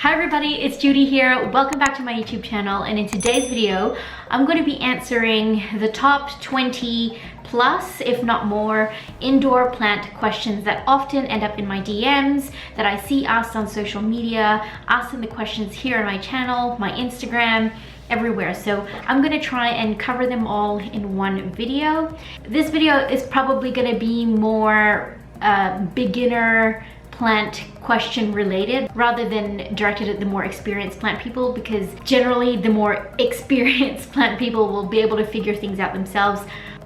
Hi everybody, it's Judy here. Welcome back to my YouTube channel, and in today's video I'm going to be answering the top 20 plus, if not more, indoor plant questions that often end up in my DMs, that I see asked on social media, asked in the questions here on my channel, my Instagram, everywhere. So I'm going to try and cover them all in one video. This video is probably going to be more beginner plant question related rather than directed at the more experienced plant people, because generally the more experienced plant people will be able to figure things out themselves.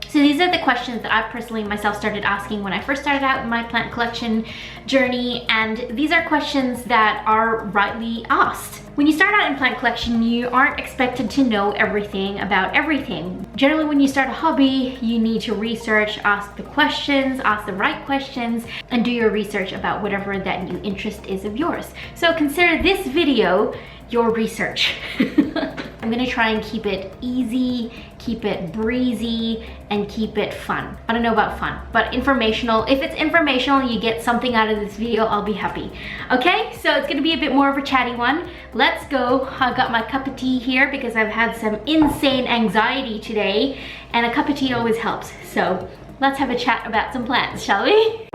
So these are the questions that I personally myself started asking when I first started out my plant collection journey, and these are questions that are rightly asked. When you start out in plant collection, you aren't expected to know everything about everything. Generally, when you start a hobby, you need to research, ask the questions, ask the right questions, and do your research about whatever that new interest is of yours. So consider this video your research. I'm gonna try and keep it easy, keep it breezy, and keep it fun. I don't know about fun, but informational. If it's informational, you get something out of this video, I'll be happy. Okay, so it's gonna be a bit more of a chatty one. Let's go. I got my cup of tea here because I've had some insane anxiety today, and a cup of tea always helps. So let's have a chat about some plants, shall we?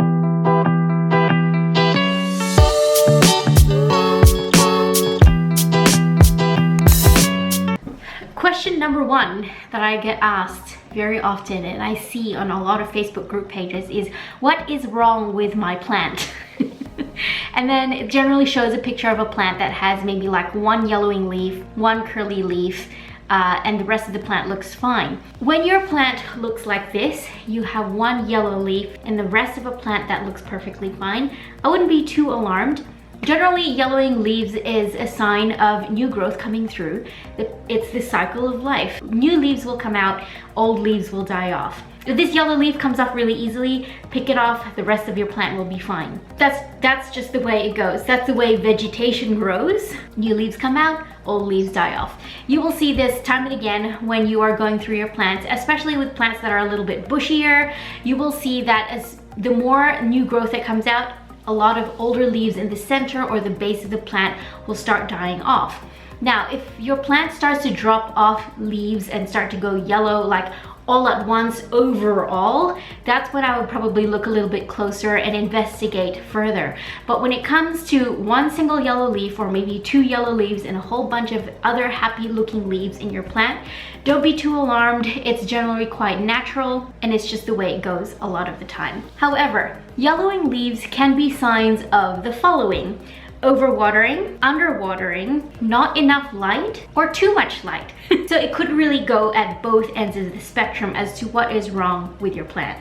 Question number one that I get asked very often, and I see on a lot of Facebook group pages, is what is wrong with my plant? And then it generally shows a picture of a plant that has maybe like one yellowing leaf, one curly leaf, and the rest of the plant looks fine. When your plant looks like this, you have one yellow leaf and the rest of a plant that looks perfectly fine, I wouldn't be too alarmed. Generally, yellowing leaves is a sign of new growth coming through. It's the cycle of life. New leaves will come out, old leaves will die off. If this yellow leaf comes off really easily, pick it off, the rest of your plant will be fine. That's just the way it goes. That's the way vegetation grows. New leaves come out, old leaves die off. You will see this time and again when you are going through your plants, especially with plants that are a little bit bushier. You will see that as the more new growth that comes out, a lot of older leaves in the center or the base of the plant will start dying off. Now, if your plant starts to drop off leaves and start to go yellow like all at once overall, that's when I would probably look a little bit closer and investigate further. But when it comes to one single yellow leaf or maybe two yellow leaves and a whole bunch of other happy looking leaves in your plant, don't be too alarmed. It's generally quite natural and it's just the way it goes a lot of the time. However, yellowing leaves can be signs of the following: overwatering, underwatering, not enough light, or too much light. So it could really go at both ends of the spectrum as to what is wrong with your plant.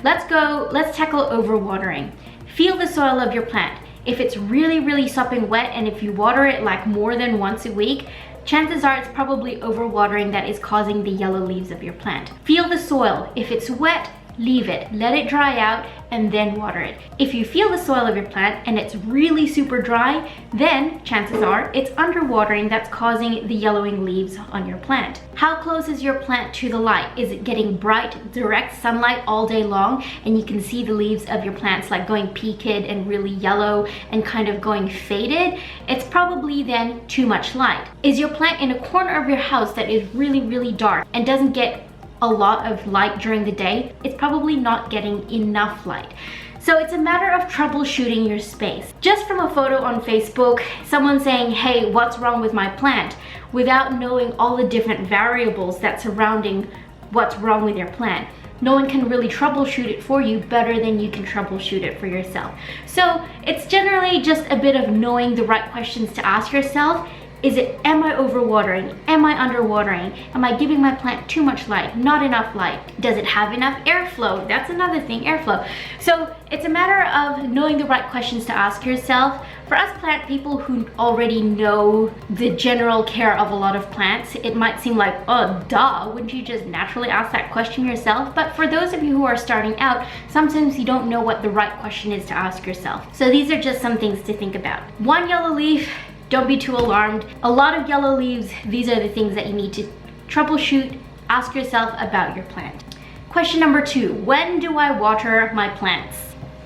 Let's tackle overwatering. Feel the soil of your plant. If it's really sopping wet and if you water it like more than once a week, chances are it's probably overwatering that is causing the yellow leaves of your plant. Feel the soil. If it's wet, leave it, let it dry out, and then water it. If you feel the soil of your plant and it's really super dry, then chances are it's underwatering that's causing the yellowing leaves on your plant. How close is your plant to the light? Is it getting bright, direct sunlight all day long and you can see the leaves of your plants like going peaked and really yellow and kind of going faded? It's probably then too much light. Is your plant in a corner of your house that is really dark and doesn't get a lot of light during the day? It's probably not getting enough light. So it's a matter of troubleshooting your space. Just from a photo on Facebook, someone saying, hey, what's wrong with my plant? Without knowing all the different variables that surrounding what's wrong with your plant, no one can really troubleshoot it for you better than you can troubleshoot it for yourself. So it's generally just a bit of knowing the right questions to ask yourself. Is it, am I overwatering? Am I underwatering? Am I giving my plant too much light? Not enough light? Does it have enough airflow? That's another thing, airflow. So it's a matter of knowing the right questions to ask yourself. For us plant people who already know the general care of a lot of plants, it might seem like, oh, duh, wouldn't you just naturally ask that question yourself? But for those of you who are starting out, sometimes you don't know what the right question is to ask yourself. So these are just some things to think about. One yellow leaf, don't be too alarmed. A lot of yellow leaves, these are the things that you need to troubleshoot, ask yourself about your plant. Question number two, when do I water my plants?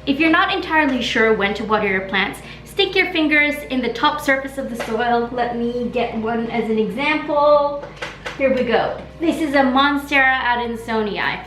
If you're not entirely sure when to water your plants, stick your fingers in the top surface of the soil. Let me get one as an example. Here we go. This is a MONSTERA Adansonii.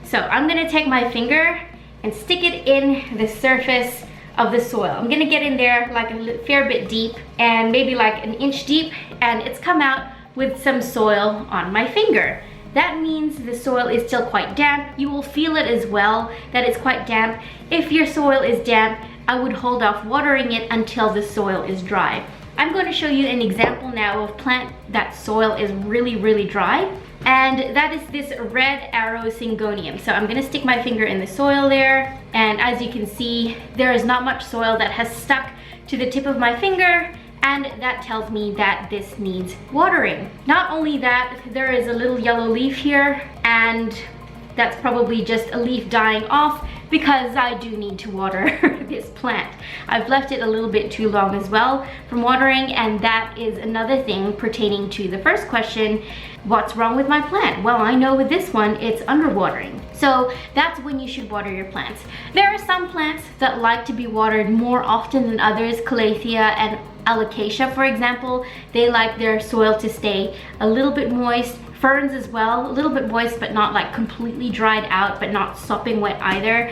So I'm gonna take my finger and stick it in the surface of the soil. I'm gonna get in there like a fair bit deep, and maybe like an inch deep, and it's come out with some soil on my finger. That means the soil is still quite damp. You will feel it as well, that it's quite damp. If your soil is damp, I would hold off watering it until the soil is dry. I'm going to show you an example now of plant that soil is really dry, and that is this red arrow syngonium. So I'm going to stick my finger in the soil there, and as you can see, there is not much soil that has stuck to the tip of my finger, and that tells me that this needs watering. Not only that, there is a little yellow leaf here, and that's probably just a leaf dying off because I do need to water this plant. I've left it a little bit too long as well from watering, and that is another thing pertaining to the first question, what's wrong with my plant? Well, I know with this one, it's underwatering. So that's when you should water your plants. There are some plants that like to be watered more often than others. Calathea and Alocasia, for example, they like their soil to stay a little bit moist. Ferns as well, a little bit moist, but not like completely dried out, but not sopping wet either.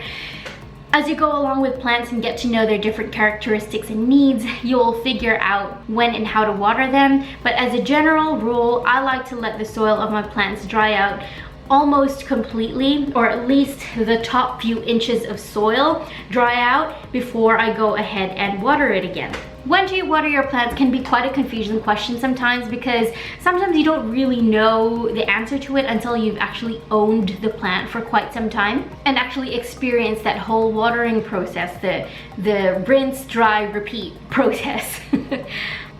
As you go along with plants and get to know their different characteristics and needs, you'll figure out when and how to water them. But as a general rule, I like to let the soil of my plants dry out almost completely, or at least the top few inches of soil dry out before I go ahead and water it again. When do you water your plants can be quite a confusing question sometimes, because sometimes you don't really know the answer to it until you've actually owned the plant for quite some time and actually experienced that whole watering process, the rinse, dry, repeat process.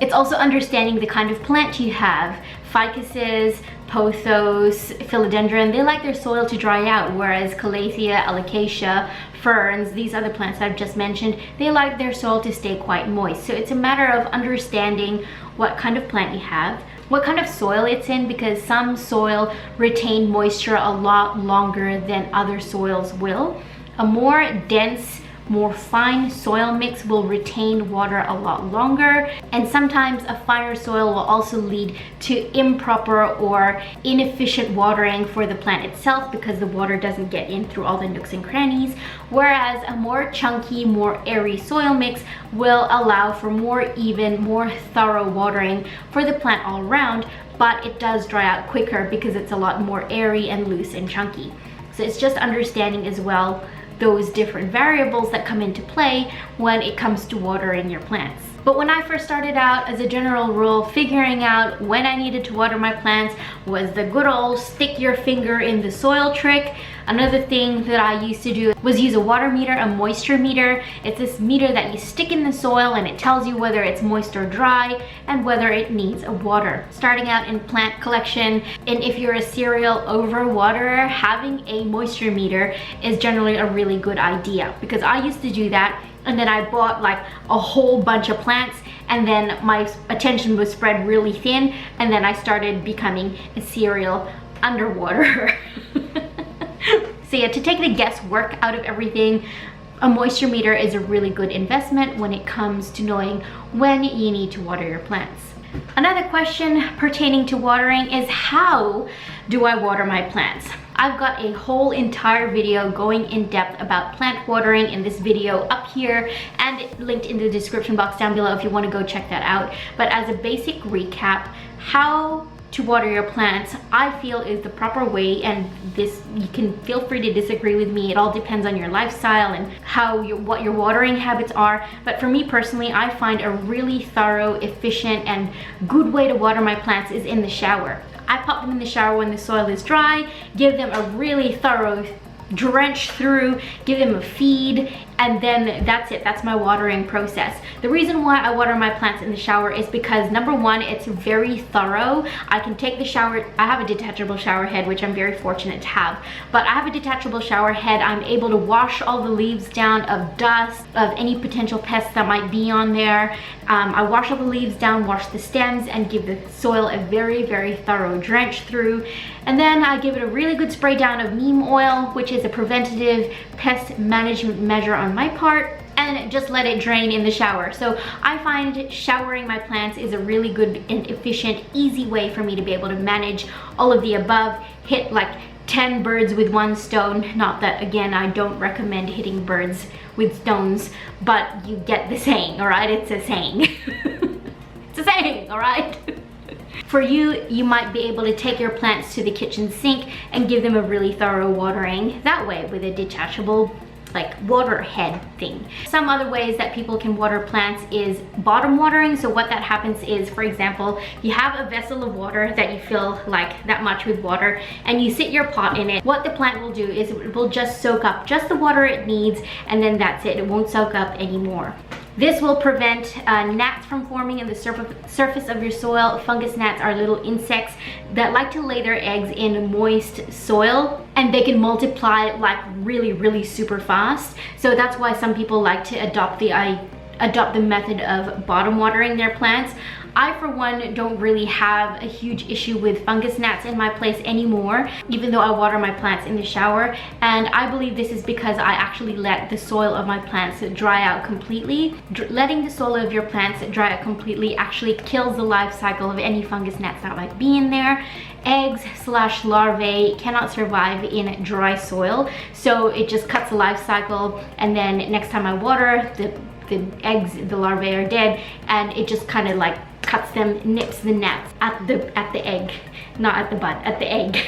It's also understanding the kind of plant you have. Ficuses, pothos, philodendron, they like their soil to dry out, whereas Calathea, Alocasia, ferns, these other plants that I've just mentioned, they like their soil to stay quite moist. So it's a matter of understanding what kind of plant you have, what kind of soil it's in, because some soil retain moisture a lot longer than other soils will. A more dense, more fine soil mix will retain water a lot longer, and sometimes a finer soil will also lead to improper or inefficient watering for the plant itself because the water doesn't get in through all the nooks and crannies, whereas a more chunky, more airy soil mix will allow for more even, more thorough watering for the plant all around, but it does dry out quicker because it's a lot more airy and loose and chunky. So it's just understanding as well those different variables that come into play when it comes to watering your plants. But when I first started out, as a general rule, figuring out when I needed to water my plants was the good old stick your finger in the soil trick. Another thing that I used to do was use a water meter, a moisture meter. It's this meter that you stick in the soil and it tells you whether it's moist or dry and whether it needs a water. Starting out in plant collection, and if you're a serial overwaterer, having a moisture meter is generally a really good idea, because I used to do that. And then I bought like a whole bunch of plants, and then my attention was spread really thin, and then I started becoming a serial underwaterer. So yeah, to take the guesswork out of everything, a moisture meter is a really good investment when it comes to knowing when you need to water your plants. Another question pertaining to watering is, how do I water my plants? I've got a whole entire video going in depth about plant watering in this video up here and linked in the description box down below if you want to go check that out. But as a basic recap, how to water your plants, I feel, is the proper way, and this, you can feel free to disagree with me. It all depends on your lifestyle and what your watering habits are. But for me personally, I find a really thorough, efficient, and good way to water my plants is in the shower. I pop them in the shower when the soil is dry, give them a really thorough drench through, give them a feed, and then that's it. That's my watering process. The reason why I water my plants in the shower is because, number one, it's very thorough. I can take the shower. I have a detachable shower head, which I'm very fortunate to have, but I have a detachable shower head. I'm able to wash all the leaves down of dust, of any potential pests that might be on there. I wash all the leaves down, wash the stems, and give the soil a very, very thorough drench through. And then I give it a really good spray down of neem oil, which is a preventative pest management measure on my part. and just let it drain in the shower. So I find showering my plants is a really good and efficient, easy way for me to be able to manage all of the above, hit like 10 birds with one stone. Not that, again, I don't recommend hitting birds with stones, but you get the saying, all right? It's a saying. It's a saying, all right? For you, you might be able to take your plants to the kitchen sink and give them a really thorough watering that way with a detachable like water head thing. Some other ways that people can water plants is bottom watering. So what that happens is, for example, you have a vessel of water that you fill like that much with water and you sit your pot in it. What the plant will do is it will just soak up just the water it needs, and then that's it. It won't soak up anymore. This will prevent gnats from forming in the surface of your soil. Fungus gnats are little insects that like to lay their eggs in moist soil, and they can multiply like really super fast. So that's why some people like to adopt the method of bottom watering their plants. I, for one, don't really have a huge issue with fungus gnats in my place anymore, even though I water my plants in the shower. And I believe this is because I actually let the soil of my plants dry out completely. Letting the soil of your plants dry out completely actually kills the life cycle of any fungus gnats that might be in there. Eggs/larvae cannot survive in dry soil, so it just cuts the life cycle, and then next time I water, the eggs, the larvae are dead, and it just kind of like cuts them, nips the gnats at the egg, not at the bud, at the egg.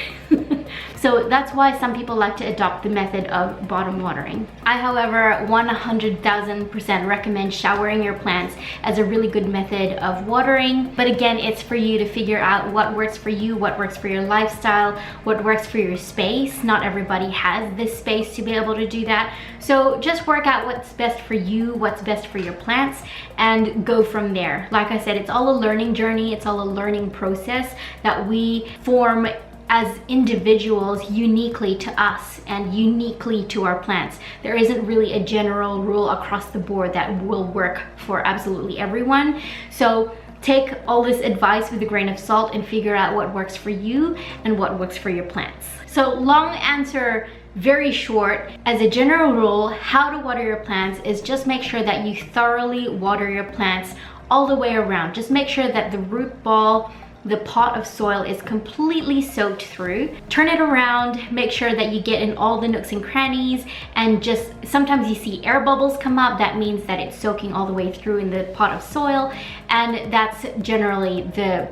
So that's why some people like to adopt the method of bottom watering. I, however, 100,000% recommend showering your plants as a really good method of watering. But again, it's for you to figure out what works for you, what works for your lifestyle, what works for your space. Not everybody has this space to be able to do that. So just work out what's best for you, what's best for your plants, and go from there. Like I said, it's all a learning journey. It's all a learning process that we form as individuals, uniquely to us and uniquely to our plants. There isn't really a general rule across the board that will work for absolutely everyone. So take all this advice with a grain of salt and figure out what works for you and what works for your plants. So long answer, very short. As a general rule, how to water your plants is just make sure that you thoroughly water your plants all the way around. Just make sure that the root ball, the pot of soil, is completely soaked through. Turn it around, make sure that you get in all the nooks and crannies, and just sometimes you see air bubbles come up. That means that it's soaking all the way through in the pot of soil, and that's generally the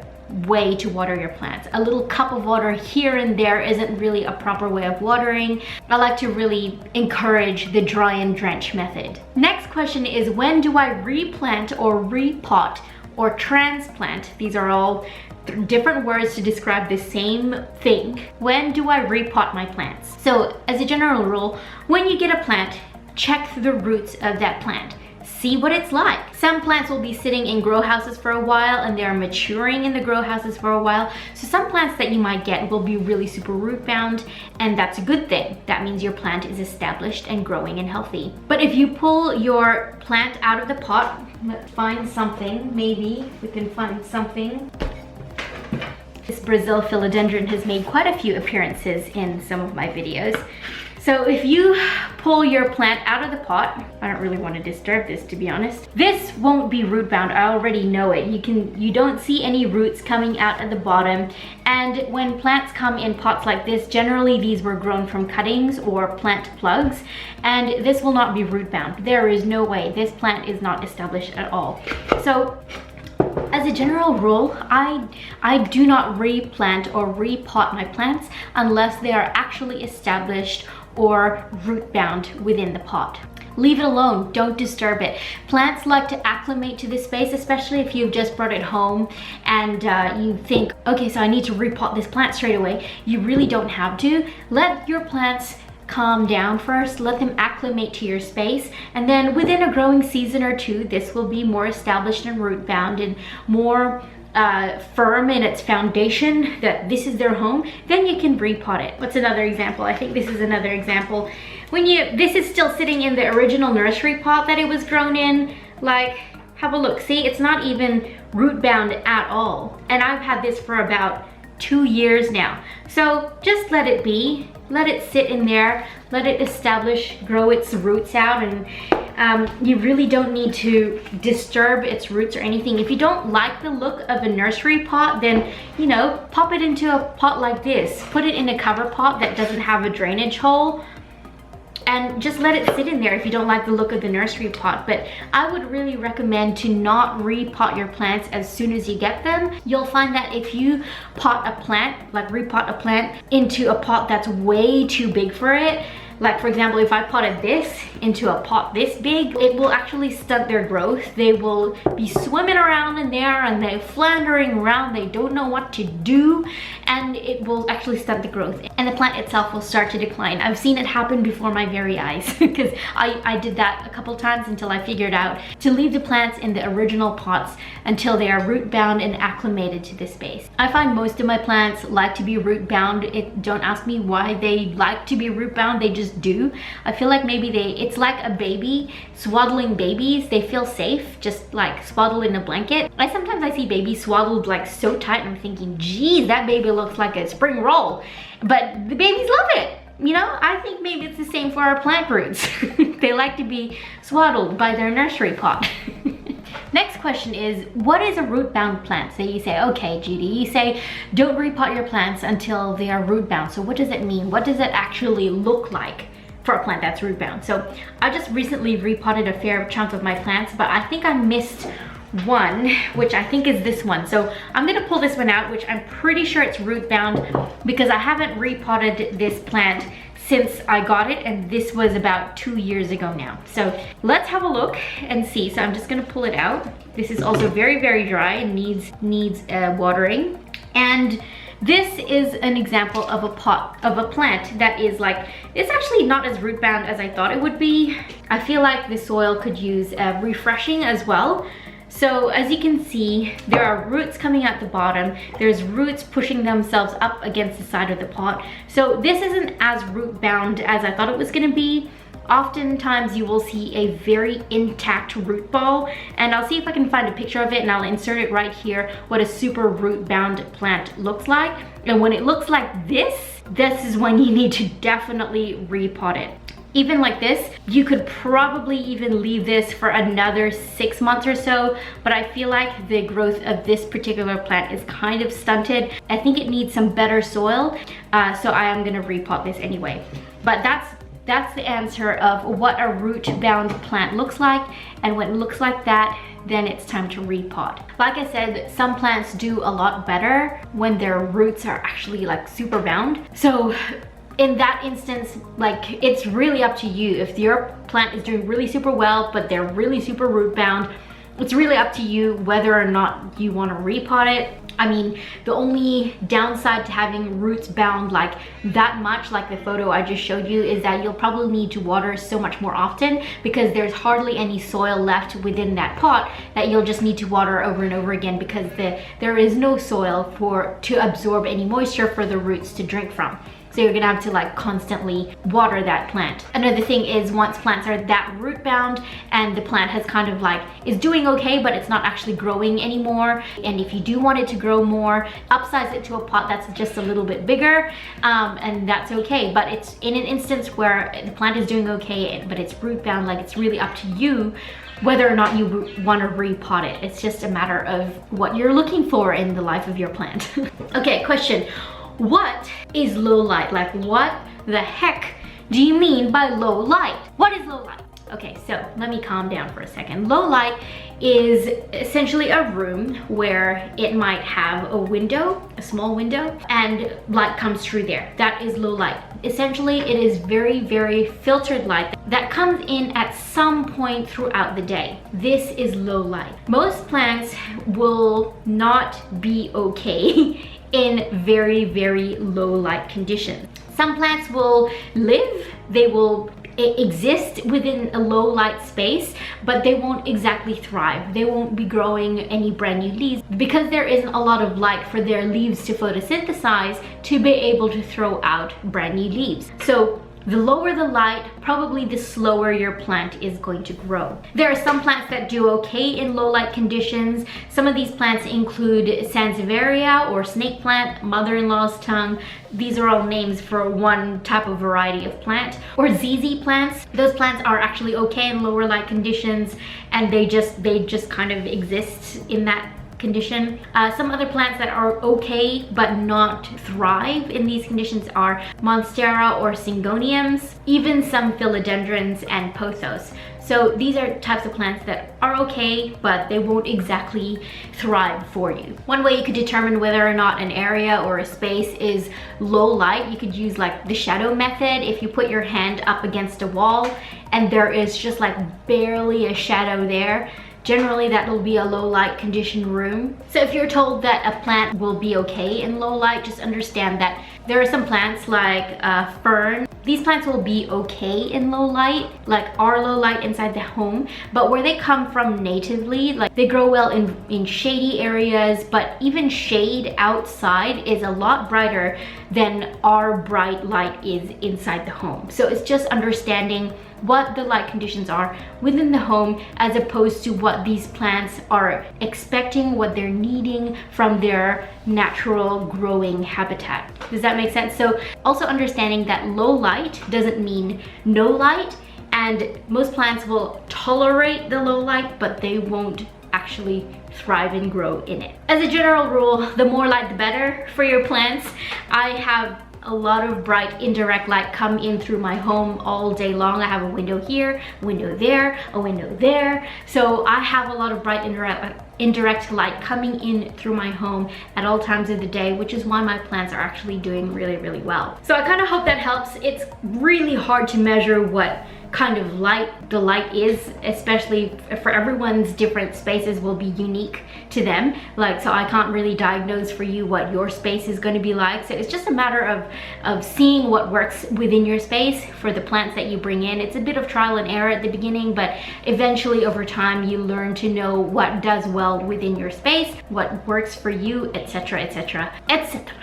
way to water your plants. A little cup of water here and there isn't really a proper way of watering. I like to really encourage the dry and drench method. Next question is, when do I replant or repot or transplant? These are all different words to describe the same thing. When do I repot my plants? So as a general rule, when you get a plant, check the roots of that plant. See what it's like. Some plants will be sitting in grow houses for a while and they're maturing in the grow houses for a while. So some plants that you might get will be really super root bound, and that's a good thing. That means your plant is established and growing and healthy. But if you pull your plant out of the pot, let's find something, maybe we can find something. This Brazil philodendron has made quite a few appearances in some of my videos. So if you pull your plant out of the pot, I don't really want to disturb this, to be honest. This won't be root bound, I already know it. You don't see any roots coming out at the bottom. And when plants come in pots like this, generally these were grown from cuttings or plant plugs, and this will not be root bound. There is no way. This plant is not established at all. So as a general rule, I do not replant or repot my plants unless they are actually established or root bound within the pot. Leave it alone, don't disturb it. Plants like to acclimate to this space, especially if you've just brought it home and you think, okay, so I need to repot this plant straight away. You really don't have to. Let your plants calm down first, let them acclimate to your space, and then within a growing season or two, this will be more established and root bound and more firm in its foundation that this is their home. Then you can repot it. What's another example? I think this is another example. This is still sitting in the original nursery pot that it was grown in. Like, have a look. See, it's not even root bound at all. And I've had this for about 2 years now. So just let it be. Let it sit in there, let it establish, grow its roots out, and You really don't need to disturb its roots or anything. If you don't like the look of a nursery pot, then, you know, pop it into a pot like this. Put it in a cover pot that doesn't have a drainage hole, and just let it sit in there if you don't like the look of the nursery pot. But I would really recommend to not repot your plants as soon as you get them. You'll find that if you pot a plant, like repot a plant into a pot that's way too big for it, like for example, if I potted this into a pot this big, it will actually stunt their growth. They will be swimming around in there and they're floundering around. They don't know what to do, and it will actually stunt the growth. And the plant itself will start to decline. I've seen it happen before my very eyes because I did that a couple times until I figured out to leave the plants in the original pots until they are root bound and acclimated to the space. I find most of my plants like to be root bound. Don't ask me why they like to be root bound. They just do. I feel like maybe it's like a baby, swaddling babies. They feel safe, just like swaddled in a blanket. Sometimes I see babies swaddled like so tight and I'm thinking, geez, that baby looks like a spring roll. But the babies love it. You know, I think maybe it's the same for our plant roots. They like to be swaddled by their nursery pot. Next question is, what is a root bound plant? So you say, okay, Judy, you say don't repot your plants until they are root bound. So what does it mean? What does it actually look like for a plant that's root bound? So I just recently repotted a fair chunk of my plants, but I think I missed one, which I think is this one. So I'm gonna pull this one out, which I'm pretty sure it's root bound because I haven't repotted this plant since I got it, and this was about 2 years ago now. So let's have a look and see. So I'm just gonna pull it out. This is also very, very dry and needs watering. And this is an example of a pot of a plant that is like, it's actually not as root bound as I thought it would be. I feel like the soil could use refreshing as well. So as you can see, there are roots coming at the bottom. There's roots pushing themselves up against the side of the pot. So this isn't as root bound as I thought it was gonna be. Oftentimes you will see a very intact root ball, and I'll see if I can find a picture of it and I'll insert it right here, what a super root bound plant looks like. And when it looks like this is when you need to definitely repot it. Even like this, you could probably even leave this for another 6 months or so, but I feel like the growth of this particular plant is kind of stunted. I think it needs some better soil, so I am gonna repot this anyway. But that's the answer of what a root bound plant looks like, and when it looks like that, then it's time to repot. Like I said, some plants do a lot better when their roots are actually like super bound. So in that instance, like, it's really up to you. If your plant is doing really super well, but they're really super root bound, it's really up to you whether or not you want to repot it. I mean, the only downside to having roots bound like that much, like the photo I just showed you, is that you'll probably need to water so much more often because there's hardly any soil left within that pot that you'll just need to water over and over again because there is no soil to absorb any moisture for the roots to drink from. So you're gonna have to like constantly water that plant. Another thing is, once plants are that root bound and the plant has kind of like is doing okay, but it's not actually growing anymore, and if you do want it to grow more, upsize it to a pot that's just a little bit bigger, and that's okay. But it's in an instance where the plant is doing okay, but it's root bound, like it's really up to you whether or not you want to repot it. It's just a matter of what you're looking for in the life of your plant. Okay, question. What is low light? Like, what the heck do you mean by low light? What is low light? Okay, so let me calm down for a second. Low light is essentially a room where it might have a window, a small window, and light comes through there. That is low light. Essentially, it is very, very filtered light that comes in at some point throughout the day. This is low light. Most plants will not be okay in very, very low light conditions. Some plants will live, they will exist within a low light space, but they won't exactly thrive. They won't be growing any brand new leaves because there isn't a lot of light for their leaves to photosynthesize to be able to throw out brand new leaves. So The lower the light, probably the slower your plant is going to grow. There are some plants that do okay in low light conditions. Some of these plants include Sansevieria or snake plant, mother-in-law's tongue. These are all names for one type of variety of plant. Or ZZ plants. Those plants are actually okay in lower light conditions, and they just kind of exist in that condition. Some other plants that are okay but not thrive in these conditions are MONSTERA or Syngoniums, even some philodendrons and pothos. So these are types of plants that are okay, but they won't exactly thrive for you. One way you could determine whether or not an area or a space is low light, you could use like the shadow method. If you put your hand up against a wall and there is just like barely a shadow there, generally that will be a low light condition room. So if you're told that a plant will be okay in low light, just understand that there are some plants like fern. These plants will be okay in low light, like our low light inside the home, but where they come from natively, like they grow well in shady areas, but even shade outside is a lot brighter than our bright light is inside the home. So it's just understanding what the light conditions are within the home as opposed to what these plants are expecting, what they're needing from their natural growing habitat. Does that make sense? So also understanding that low light doesn't mean no light, and most plants will tolerate the low light, but they won't actually thrive and grow in it. As a general rule, the more light the better for your plants. I have a lot of bright indirect light come in through my home all day long. I have a window here, window there, a window there. So I have a lot of bright indirect light coming in through my home at all times of the day, which is why my plants are actually doing really, really well. So I kind of hope that helps. It's really hard to measure what kind of light the light is, especially for everyone's different spaces will be unique to them. Like, so I can't really diagnose for you what your space is going to be like. So it's just a matter of seeing what works within your space for the plants that you bring in. It's a bit of trial and error at the beginning, but eventually over time you learn to know what does well within your space, what works for you, etc., etc., etc.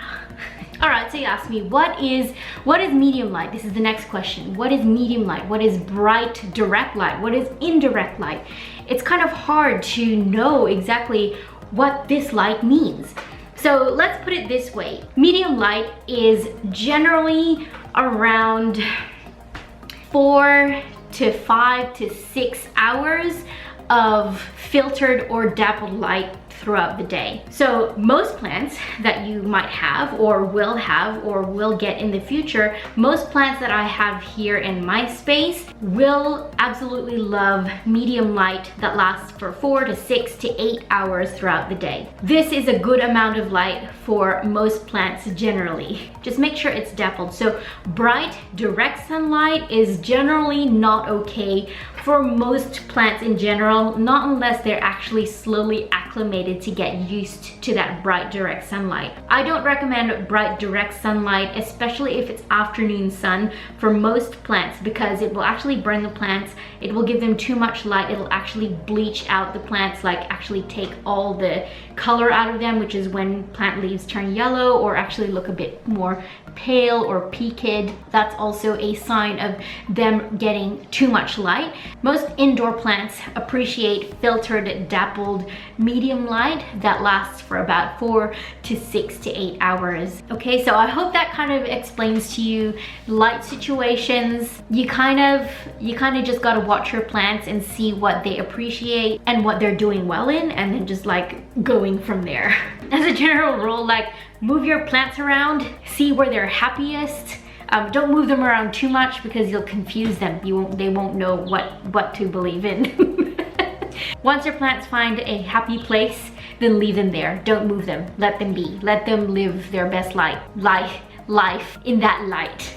All right, so you asked me, what is medium light? This is the next question. What is medium light? What is bright direct light? What is indirect light? It's kind of hard to know exactly what this light means. So let's put it this way. Medium light is generally around 4 to 5 to 6 hours of filtered or dappled light throughout the day. So most plants that you might have or will get in the future, most plants that I have here in my space will absolutely love medium light that lasts for 4 to 6 to 8 hours throughout the day. This is a good amount of light for most plants generally. Just make sure it's dappled. So bright direct sunlight is generally not okay for most plants in general, not unless they're actually slowly acclimated to get used to that bright direct sunlight. I don't recommend bright direct sunlight, especially if it's afternoon sun for most plants, because it will actually burn the plants. It will give them too much light. It'll actually bleach out the plants, like actually take all the color out of them, which is when plant leaves turn yellow or actually look a bit more pale or peaked. That's also a sign of them getting too much light. Most indoor plants appreciate filtered, dappled, medium light that lasts for about 4 to 6 to 8 hours. Okay, so I hope that kind of explains to you light situations. You kind of just gotta watch your plants and see what they appreciate and what they're doing well in, and then just like going from there. As a general rule, like, move your plants around, see where they're happiest. Don't move them around too much because you'll confuse them. They won't know what to believe in. Once your plants find a happy place, then leave them there. Don't move them. Let them be. Let them live their best life in that light.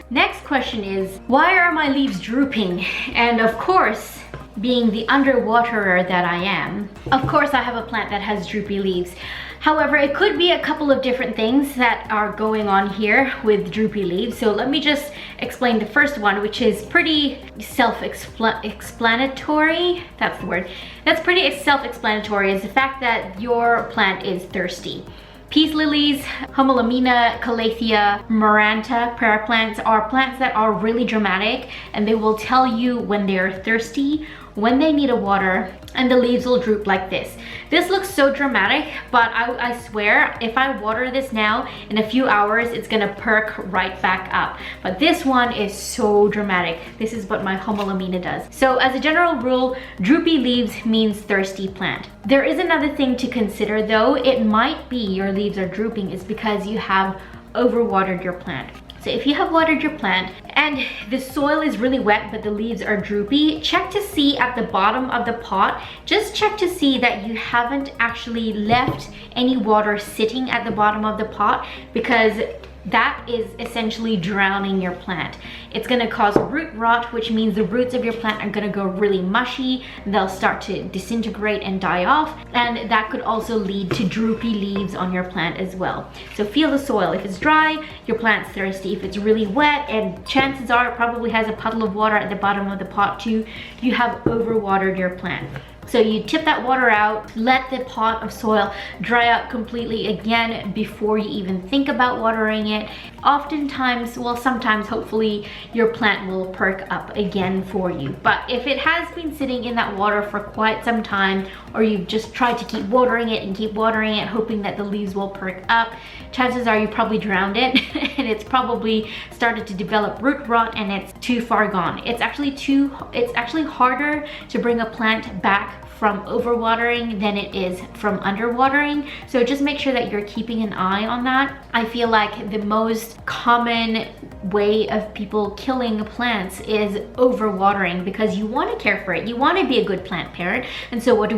Next question is, why are my leaves drooping? And of course, being the underwaterer that I am, of course I have a plant that has droopy leaves. However, it could be a couple of different things that are going on here with droopy leaves. So let me just explain the first one, which is pretty self-explanatory. That's the word. That's pretty self-explanatory, is the fact that your plant is thirsty. Peace lilies, Homolamina, Calathea, Maranta prayer plants are plants that are really dramatic, and they will tell you when they're thirsty, when they need a water, and the leaves will droop like this. This looks so dramatic, but I swear if I water this now, in a few hours it's gonna perk right back up. But this one is so dramatic. This is what my Homolamina does. So as a general rule, droopy leaves means thirsty plant. There is another thing to consider though. It might be your leaves are drooping is because you have overwatered your plant. So if you have watered your plant and the soil is really wet but the leaves are droopy, check to see at the bottom of the pot, just check to see that you haven't actually left any water sitting at the bottom of the pot, because that is essentially drowning your plant. It's gonna cause root rot, which means the roots of your plant are gonna go really mushy. They'll start to disintegrate and die off, and that could also lead to droopy leaves on your plant as well. So feel the soil. If it's dry, your plant's thirsty. If it's really wet, and chances are it probably has a puddle of water at the bottom of the pot too, you have overwatered your plant. So you tip that water out, let the pot of soil dry out completely again before you even think about watering it. Oftentimes, well, sometimes hopefully your plant will perk up again for you. But if it has been sitting in that water for quite some time, or you've just tried to keep watering it and keep watering it hoping that the leaves will perk up, chances are you probably drowned it and it's probably started to develop root rot and it's too far gone. It's actually harder to bring a plant back from overwatering than it is from underwatering. So just make sure that you're keeping an eye on that. I feel like the most common way of people killing plants is overwatering, because you want to care for it. You want to be a good plant parent. And so what do?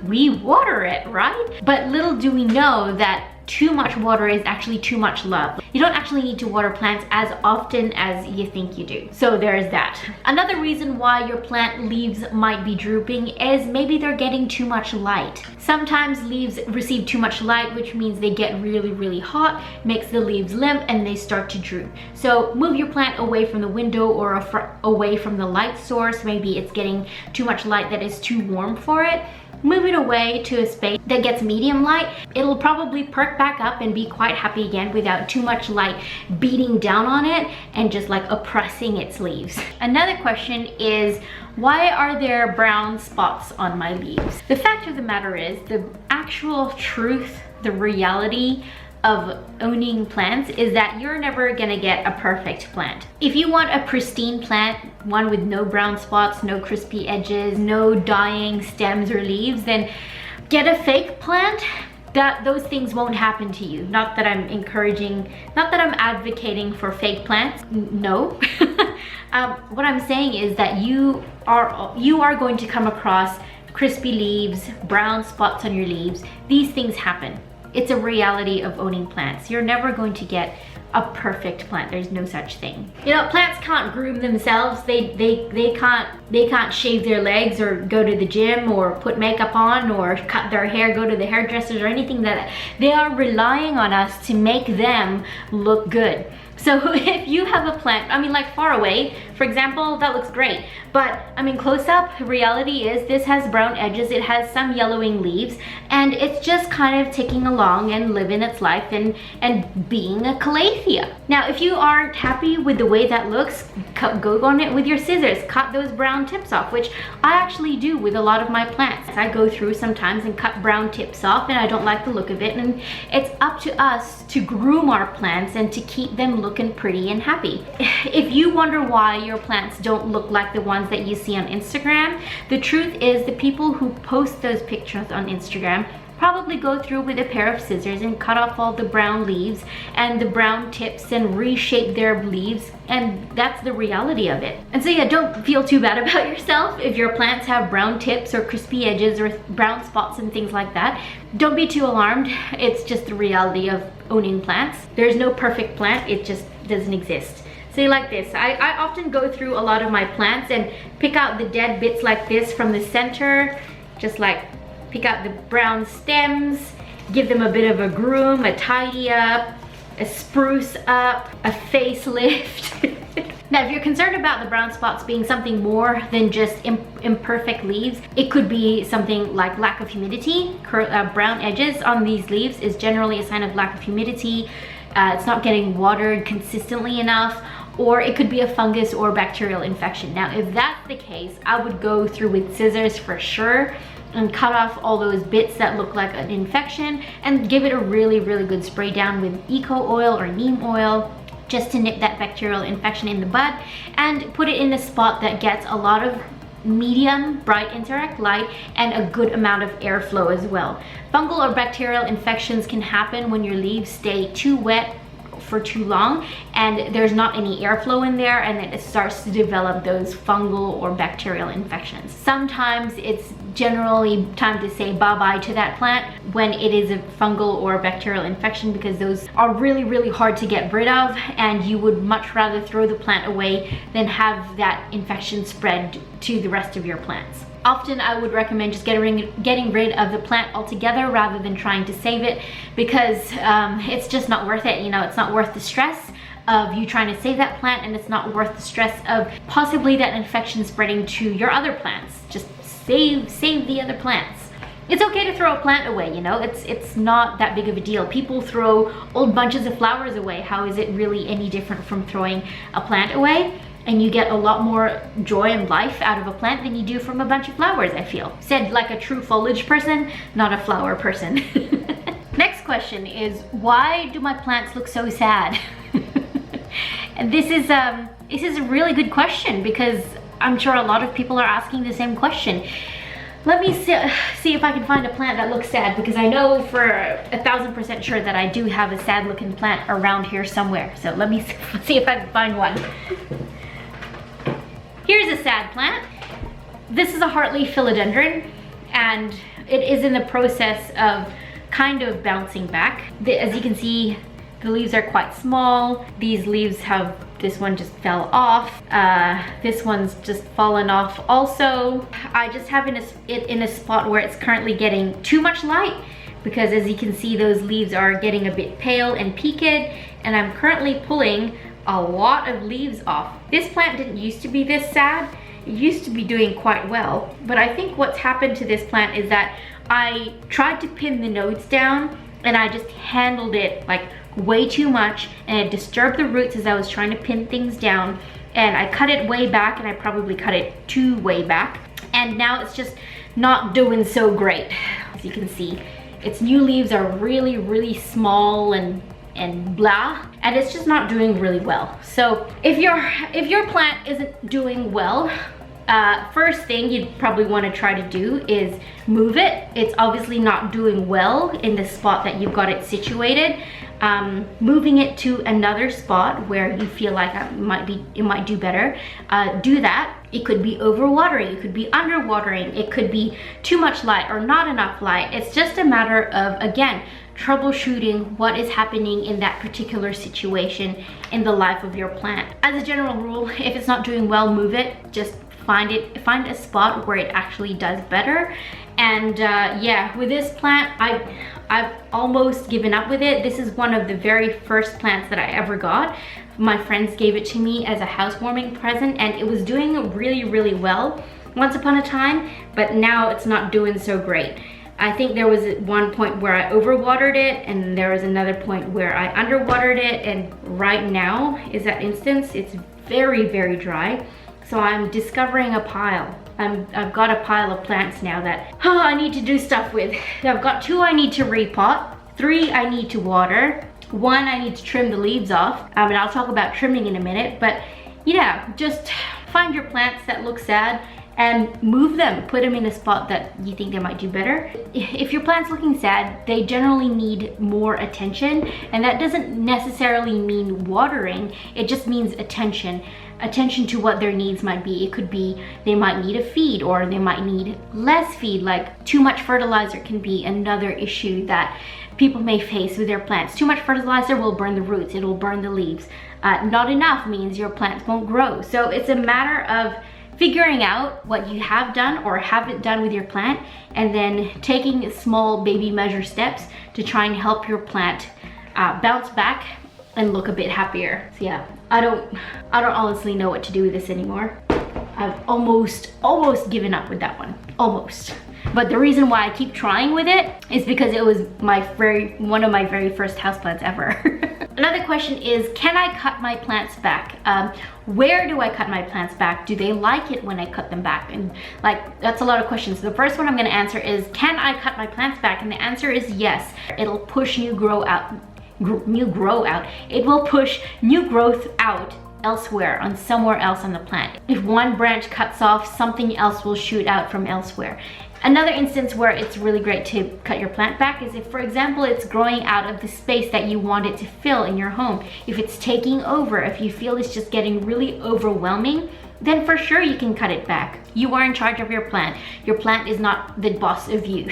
We water it, right? But little do we know that too much water is actually too much love. You don't actually need to water plants as often as you think you do. So there's that. Another reason why your plant leaves might be drooping is maybe they're getting too much light. Sometimes leaves receive too much light, which means they get really, really hot, makes the leaves limp, and they start to droop. So move your plant away from the window or away from the light source. Maybe it's getting too much light that is too warm for it. Move it away to a space that gets medium light. It'll probably perk back up and be quite happy again without too much light beating down on it and just like oppressing its leaves. Another question is, why are there brown spots on my leaves? The fact of the matter is, the actual truth, the reality of owning plants is that you're never gonna get a perfect plant. If you want a pristine plant, one with no brown spots, no crispy edges, no dying stems or leaves, then get a fake plant. Those things won't happen to you. Not that I'm advocating for fake plants, no. What I'm saying is that you are going to come across crispy leaves, brown spots on your leaves. These things happen. It's a reality of owning plants. You're never going to get a perfect plant. There's no such thing. You know, plants can't groom themselves. They can't shave their legs or go to the gym or put makeup on or cut their hair, go to the hairdressers or anything. That they are relying on us to make them look good. So if you have a plant, I mean, like far away, for example, that looks great. But I mean, close up, reality is this has brown edges, it has some yellowing leaves, and it's just kind of ticking along and living its life and being a calathea. Now, if you aren't happy with the way that looks, go on it with your scissors, cut those brown tips off, which I actually do with a lot of my plants. I go through sometimes and cut brown tips off, and I don't like the look of it. And it's up to us to groom our plants and to keep them looking pretty and happy. If you wonder why your plants don't look like the ones that you see on Instagram, the truth is the people who post those pictures on Instagram probably go through with a pair of scissors and cut off all the brown leaves and the brown tips and reshape their leaves, and that's the reality of it. And so yeah, don't feel too bad about yourself if your plants have brown tips or crispy edges or brown spots and things like that. Don't be too alarmed. It's just the reality of owning plants. There's no perfect plant, it just doesn't exist. So like this, I often go through a lot of my plants and pick out the dead bits like this from the center, just like pick out the brown stems, give them a bit of a groom, a tidy up, a spruce up, a facelift. Now, if you're concerned about the brown spots being something more than just imperfect leaves, it could be something like lack of humidity. Brown edges on these leaves is generally a sign of lack of humidity. It's not getting watered consistently enough, or it could be a fungus or bacterial infection. Now, if that's the case, I would go through with scissors for sure and cut off all those bits that look like an infection and give it a really, really good spray down with eco oil or neem oil, just to nip that bacterial infection in the bud, and put it in a spot that gets a lot of medium bright indirect light and a good amount of airflow as well. Fungal or bacterial infections can happen when your leaves stay too wet for too long and there's not any airflow in there, and then it starts to develop those fungal or bacterial infections. Sometimes it's generally time to say bye-bye to that plant when it is a fungal or bacterial infection, because those are really, really hard to get rid of, and you would much rather throw the plant away than have that infection spread to the rest of your plants. Often I would recommend just getting rid of the plant altogether rather than trying to save it, because it's just not worth it. You know, it's not worth the stress of you trying to save that plant, and it's not worth the stress of possibly that infection spreading to your other plants. Just save the other plants. It's okay to throw a plant away, you know, it's not that big of a deal. People throw old bunches of flowers away. How is it really any different from throwing a plant away? And you get a lot more joy and life out of a plant than you do from a bunch of flowers, I feel. Said like a true foliage person, not a flower person. Next question is, why do my plants look so sad? And this is a really good question, because I'm sure a lot of people are asking the same question. Let me see if I can find a plant that looks sad, because I know for 1000% sure that I do have a sad looking plant around here somewhere. So let me see if I can find one. Here's a sad plant. This is a heartleaf philodendron, and it is in the process of kind of bouncing back. As you can see, the leaves are quite small. These leaves have, this one just fell off. This one's just fallen off also. I just have it in a spot where it's currently getting too much light, because as you can see, those leaves are getting a bit pale and peaked, and I'm currently pulling a lot of leaves off. This plant didn't used to be this sad. It used to be doing quite well, but I think what's happened to this plant is that I tried to pin the nodes down and I just handled it like way too much, and it disturbed the roots as I was trying to pin things down, and I cut it way back, and I probably cut it too way back, and now it's just not doing so great. As you can see, its new leaves are really, really small and blah, and it's just not doing really well. So if your plant isn't doing well, first thing you'd probably want to try to do is move it. It's obviously not doing well in the spot that you've got it situated. Moving it to another spot where you feel like it might do better, do that. It could be overwatering, it could be underwatering, it could be too much light or not enough light. It's just a matter of, again, troubleshooting what is happening in that particular situation in the life of your plant. As a general rule, if it's not doing well, move it. Just find a spot where it actually does better. And yeah, with this plant, I've almost given up with it. This is one of the very first plants that I ever got. My friends gave it to me as a housewarming present, and it was doing really, really well once upon a time, but now it's not doing so great. I think there was one point where I overwatered it, and there was another point where I underwatered it, and right now is that instance. It's very, very dry. So I'm discovering a pile. I've got a pile of plants now that I need to do stuff with. I've got 2 I need to repot, 3 I need to water, 1 I need to trim the leaves off. And I'll talk about trimming in a minute, but yeah, just find your plants that look sad and move them, put them in a spot that you think they might do better. If your plant's looking sad, they generally need more attention, and that doesn't necessarily mean watering, it just means attention to what their needs might be. It could be they might need a feed, or they might need less feed. Like too much fertilizer can be another issue that people may face with their plants. Too much fertilizer will burn the roots, it will burn the leaves. Not enough means your plants won't grow. So it's a matter of figuring out what you have done or haven't done with your plant, and then taking small baby measure steps to try and help your plant bounce back and look a bit happier. So yeah, I don't honestly know what to do with this anymore. I've almost given up with that one, almost. But the reason why I keep trying with it is because it was one of my very first houseplants ever. Another question is, can I cut my plants back? Where do I cut my plants back? Do they like it when I cut them back? And like, that's a lot of questions. The first one I'm gonna answer is, can I cut my plants back? And the answer is yes. It'll push new growth out. It will push new growth out elsewhere, on somewhere else on the plant. If one branch cuts off, something else will shoot out from elsewhere. Another instance where it's really great to cut your plant back is if, for example, it's growing out of the space that you want it to fill in your home. If it's taking over, if you feel it's just getting really overwhelming, then for sure you can cut it back. You are in charge of your plant. Your plant is not the boss of you.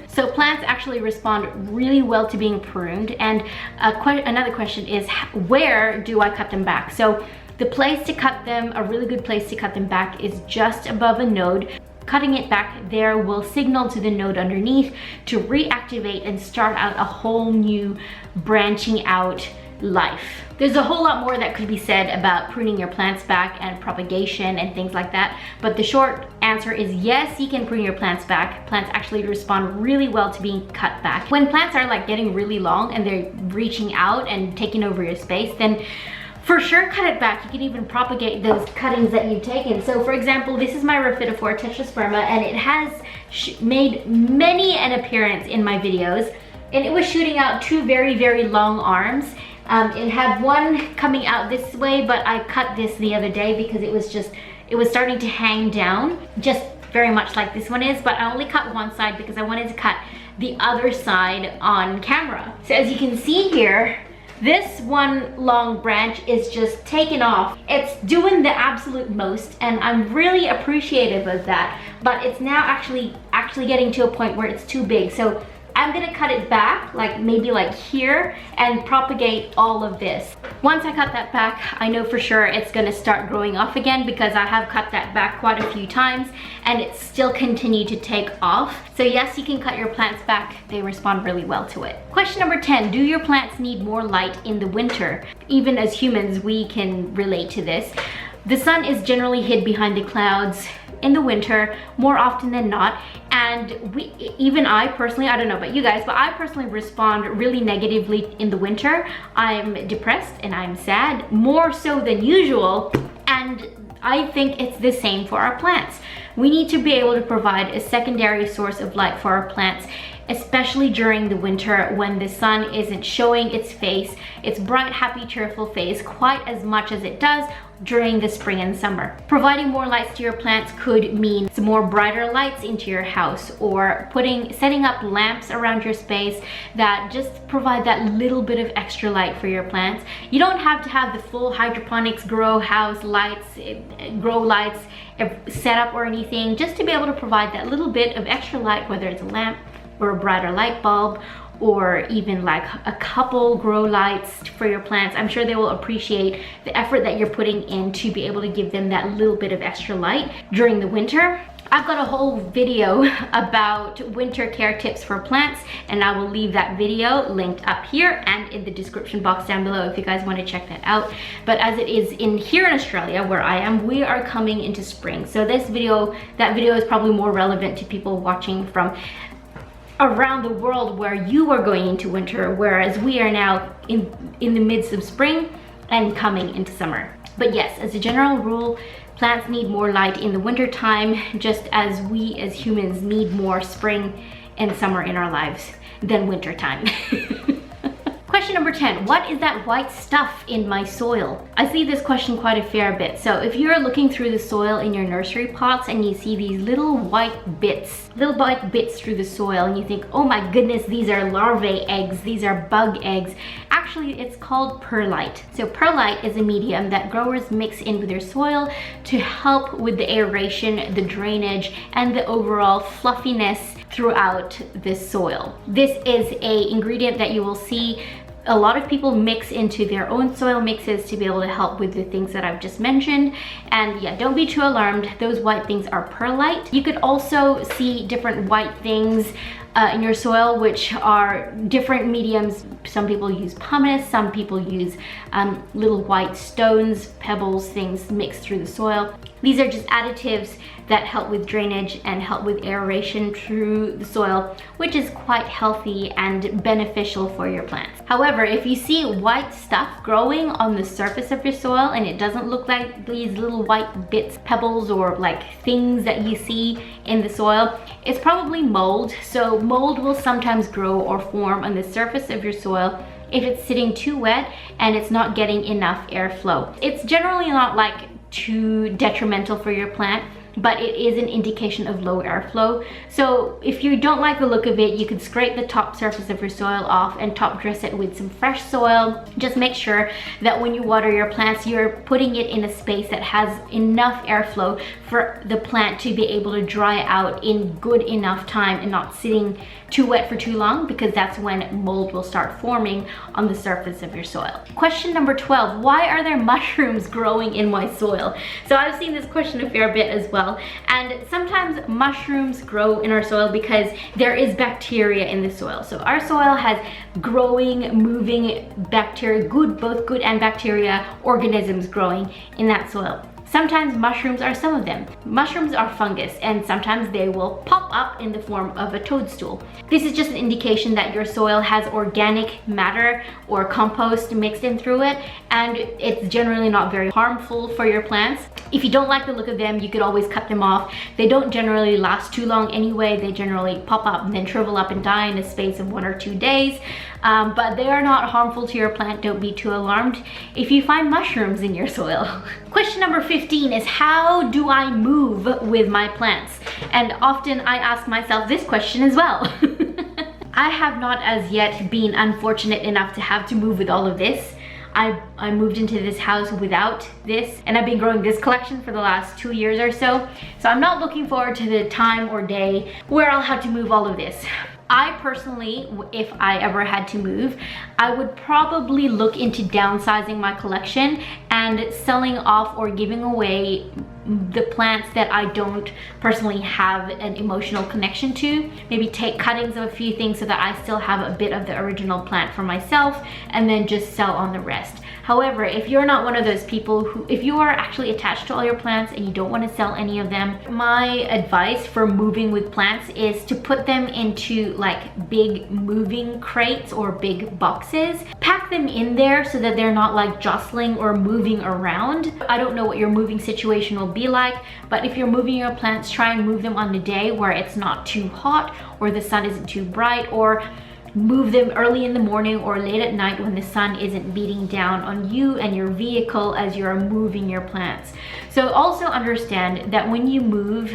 So plants actually respond really well to being pruned. And another question is, where do I cut them back? So the place to cut them, a really good place to cut them back is just above a node. Cutting it back there will signal to the node underneath to reactivate and start out a whole new branching out life. There's a whole lot more that could be said about pruning your plants back and propagation and things like that, but the short answer is yes, you can prune your plants back. Plants actually respond really well to being cut back. When plants are like getting really long and they're reaching out and taking over your space, then for sure cut it back. You can even propagate those cuttings that you've taken. So for example, this is my Rhaphidophora tetrasperma, and it has made many an appearance in my videos, and it was shooting out two very long arms. It had one coming out this way, but I cut this the other day because it was starting to hang down, just very much like this one is, but I only cut one side because I wanted to cut the other side on camera. So as you can see here, this one long branch is just taken off. It's doing the absolute most, and I'm really appreciative of that, but it's now actually getting to a point where it's too big. So I'm gonna cut it back, like maybe like here, and propagate all of this. Once I cut that back, I know for sure it's gonna start growing off again because I have cut that back quite a few times and it's still continued to take off. So yes, you can cut your plants back. They respond really well to it. Question number 10, do your plants need more light in the winter? Even as humans, we can relate to this. The sun is generally hid behind the clouds in the winter more often than not, and even I personally, I don't know about you guys, but I personally respond really negatively in the winter. I'm depressed and I'm sad, more so than usual, and I think it's the same for our plants. We need to be able to provide a secondary source of light for our plants, especially during the winter when the sun isn't showing its face, its bright, happy, cheerful face, quite as much as it does during the spring and summer. Providing more lights to your plants could mean some more brighter lights into your house, or setting up lamps around your space that just provide that little bit of extra light for your plants. You don't have to have the full hydroponics grow lights set up or anything, just to be able to provide that little bit of extra light, whether it's a lamp or a brighter light bulb, or even like a couple grow lights for your plants. I'm sure they will appreciate the effort that you're putting in to be able to give them that little bit of extra light during the winter. I've got a whole video about winter care tips for plants, and I will leave that video linked up here and in the description box down below if you guys want to check that out. But as it is here in Australia where I am, we are coming into spring. So that video is probably more relevant to people watching from around the world where you are going into winter, whereas we are now in the midst of spring and coming into summer. But yes, as a general rule, plants need more light in the winter time, just as we as humans need more spring and summer in our lives than winter time. Question number 10, what is that white stuff in my soil? I see this question quite a fair bit. So if you're looking through the soil in your nursery pots and you see these little white bits through the soil, and you think, oh my goodness, these are larvae eggs, these are bug eggs. Actually, it's called perlite. So perlite is a medium that growers mix in with their soil to help with the aeration, the drainage, and the overall fluffiness throughout this soil. This is an ingredient that you will see a lot of people mix into their own soil mixes to be able to help with the things that I've just mentioned. And yeah, don't be too alarmed. Those white things are perlite. You could also see different white things in your soil, which are different mediums. Some people use pumice, some people use little white stones, pebbles, things mixed through the soil. These are just additives that help with drainage and help with aeration through the soil, which is quite healthy and beneficial for your plants. However, if you see white stuff growing on the surface of your soil and it doesn't look like these little white bits, pebbles, or like things that you see in the soil, it's probably mold. So mold will sometimes grow or form on the surface of your soil if it's sitting too wet and it's not getting enough airflow. It's generally not like too detrimental for your plant, but it is an indication of low airflow. So if you don't like the look of it, you could scrape the top surface of your soil off and top dress it with some fresh soil. Just make sure that when you water your plants, you're putting it in a space that has enough airflow for the plant to be able to dry out in good enough time and not sitting too wet for too long, because that's when mold will start forming on the surface of your soil. Question number 12, why are there mushrooms growing in my soil? So I've seen this question a fair bit as well. And sometimes mushrooms grow in our soil because there is bacteria in the soil. So our soil has growing, moving bacteria, both good and bacteria organisms growing in that soil. Sometimes mushrooms are some of them. Mushrooms are fungus, and sometimes they will pop up in the form of a toadstool. This is just an indication that your soil has organic matter or compost mixed in through it, and it's generally not very harmful for your plants. If you don't like the look of them, you could always cut them off. They don't generally last too long anyway. They generally pop up and then shrivel up and die in a space of 1 or 2 days. But they are not harmful to your plant. Don't be too alarmed if you find mushrooms in your soil. Question number 15 is, how do I move with my plants? And often I ask myself this question as well. I have not as yet been unfortunate enough to have to move with all of this. I moved into this house without this, and I've been growing this collection for the last 2 years or so. So I'm not looking forward to the time or day where I'll have to move all of this. I personally, if I ever had to move, I would probably look into downsizing my collection and selling off or giving away the plants that I don't personally have an emotional connection to. Maybe take cuttings of a few things so that I still have a bit of the original plant for myself, and then just sell on the rest. However, if you're not one of those people who, if you are actually attached to all your plants and you don't want to sell any of them, my advice for moving with plants is to put them into like big moving crates or big boxes. Pack them in there so that they're not like jostling or moving around. I don't know what your moving situation will be like, but if you're moving your plants, try and move them on a day where it's not too hot or the sun isn't too bright, or move them early in the morning or late at night when the sun isn't beating down on you and your vehicle as you're moving your plants. So also understand that when you move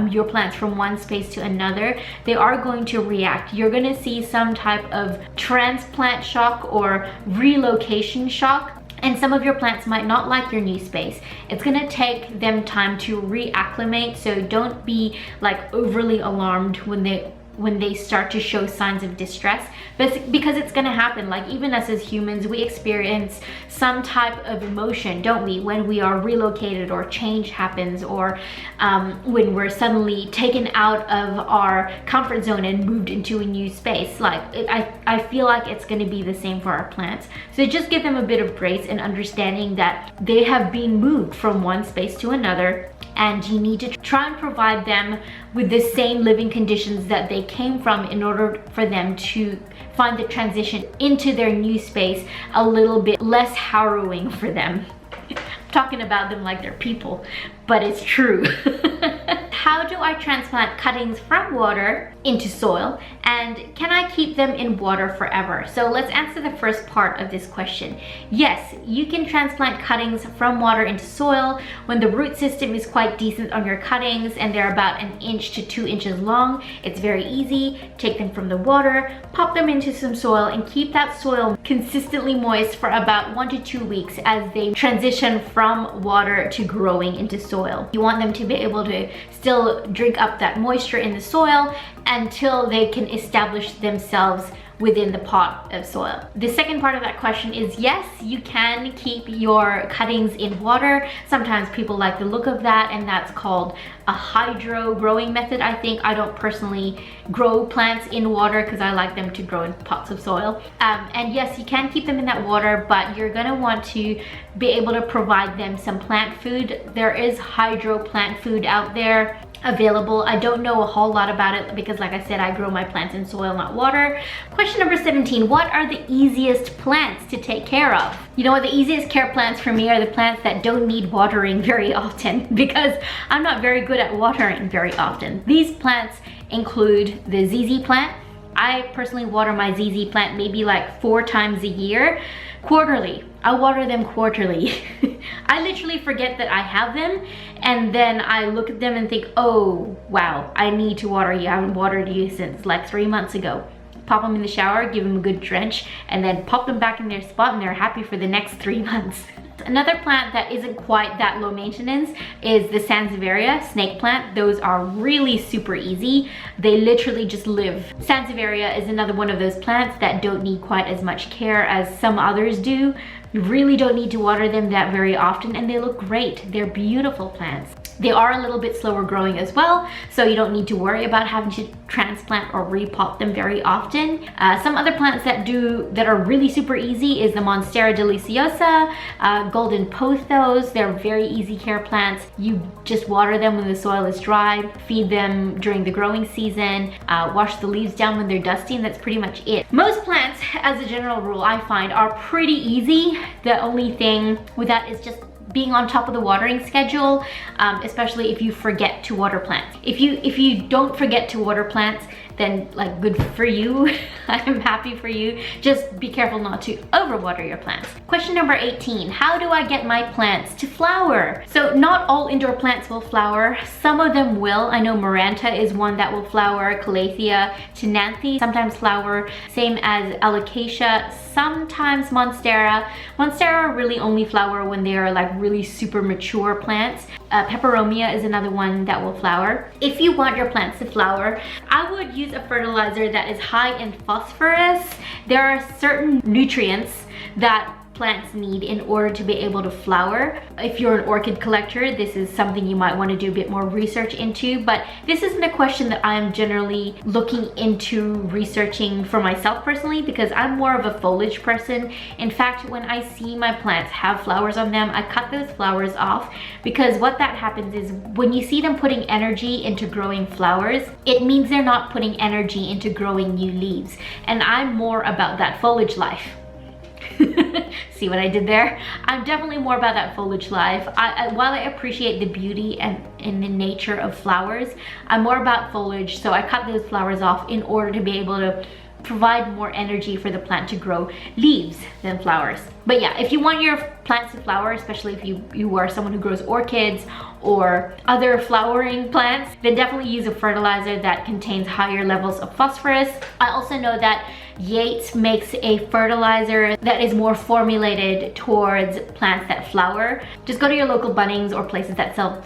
your plants from one space to another, they are going to react. You're going to see some type of transplant shock or relocation shock. And some of your plants might not like your new space. It's gonna take them time to reacclimate, so don't be like overly alarmed when they start to show signs of distress, but because it's going to happen. Like, even us as humans, we experience some type of emotion, don't we, when we are relocated or change happens, or when we're suddenly taken out of our comfort zone and moved into a new space. Like, I feel like it's going to be the same for our plants. So just give them a bit of grace and understanding that they have been moved from one space to another, and you need to try and provide them with the same living conditions that they came from in order for them to find the transition into their new space a little bit less harrowing for them. I'm talking about them like they're people, but it's true. How do I transplant cuttings from water into soil, and can I keep them in water forever? So let's answer the first part of this question. Yes, you can transplant cuttings from water into soil when the root system is quite decent on your cuttings and they're about 1 inch to 2 inches long. It's very easy. Take them from the water, pop them into some soil, and keep that soil consistently moist for about 1 to 2 weeks as they transition from water to growing into soil. You want them to be able to still drink up that moisture in the soil until they can establish themselves within the pot of soil. The second part of that question is yes, you can keep your cuttings in water. Sometimes people like the look of that, and that's called a hydro growing method. I think I don't personally grow plants in water because I like them to grow in pots of soil. And yes, you can keep them in that water, but you're gonna want to be able to provide them some plant food. There is hydro plant food out there available. I don't know a whole lot about it because, like I said, I grow my plants in soil, not water. Question number 17, what are the easiest plants to take care of? You know what, the easiest care plants for me are the plants that don't need watering very often, because I'm not very good at watering very often. These plants include the ZZ plant. I personally water my ZZ plant maybe like 4 times a year, quarterly. I water them quarterly. I literally forget that I have them, and then I look at them and think, oh wow, I need to water you. I haven't watered you since like 3 months ago. Pop them in the shower, give them a good drench, and then pop them back in their spot, and they're happy for the next 3 months. Another plant that isn't quite that low maintenance is the Sansevieria snake plant. Those are really super easy. They literally just live. Sansevieria is another one of those plants that don't need quite as much care as some others do. You really don't need to water them that very often, and they look great. They're beautiful plants. They are a little bit slower growing as well, so you don't need to worry about having to transplant or repot them very often. Some other plants that are really super easy is the MONSTERA DELICIOSA, golden POTHOS. They're very easy care plants. You just water them when the soil is dry, feed them during the growing season, wash the leaves down when they're dusty, and that's pretty much it. Most plants, as a general rule, I find are pretty easy. The only thing with that is just being on top of the watering schedule, especially if you forget to water plants. If you don't forget to water plants, then like good for you. I'm happy for you. Just be careful not to overwater your plants. Question number 18, how do I get my plants to flower? So not all indoor plants will flower. Some of them will. I know Maranta is one that will flower, Calathea, Chenanthe sometimes flower, same as Alocasia, sometimes Monstera. Monstera really only flower when they are like really super mature plants. Peperomia is another one that will flower. If you want your plants to flower, I would use a fertilizer that is high in phosphorus. There are certain nutrients that plants need in order to be able to flower. If you're an orchid collector, this is something you might want to do a bit more research into, but this isn't a question that I'm generally looking into researching for myself personally, because I'm more of a foliage person. In fact, when I see my plants have flowers on them, I cut those flowers off, because what that happens is when you see them putting energy into growing flowers, it means they're not putting energy into growing new leaves, and I'm more about that foliage life. See what I did there? I'm definitely more about that foliage life. While I appreciate the beauty and the nature of flowers, I'm more about foliage, so I cut those flowers off in order to be able to provide more energy for the plant to grow leaves than flowers. But yeah, if you want your plants to flower, especially if you are someone who grows orchids or other flowering plants, then definitely use a fertilizer that contains higher levels of phosphorus. I also know that Yates makes a fertilizer that is more formulated towards plants that flower. Just go to your local Bunnings or places that sell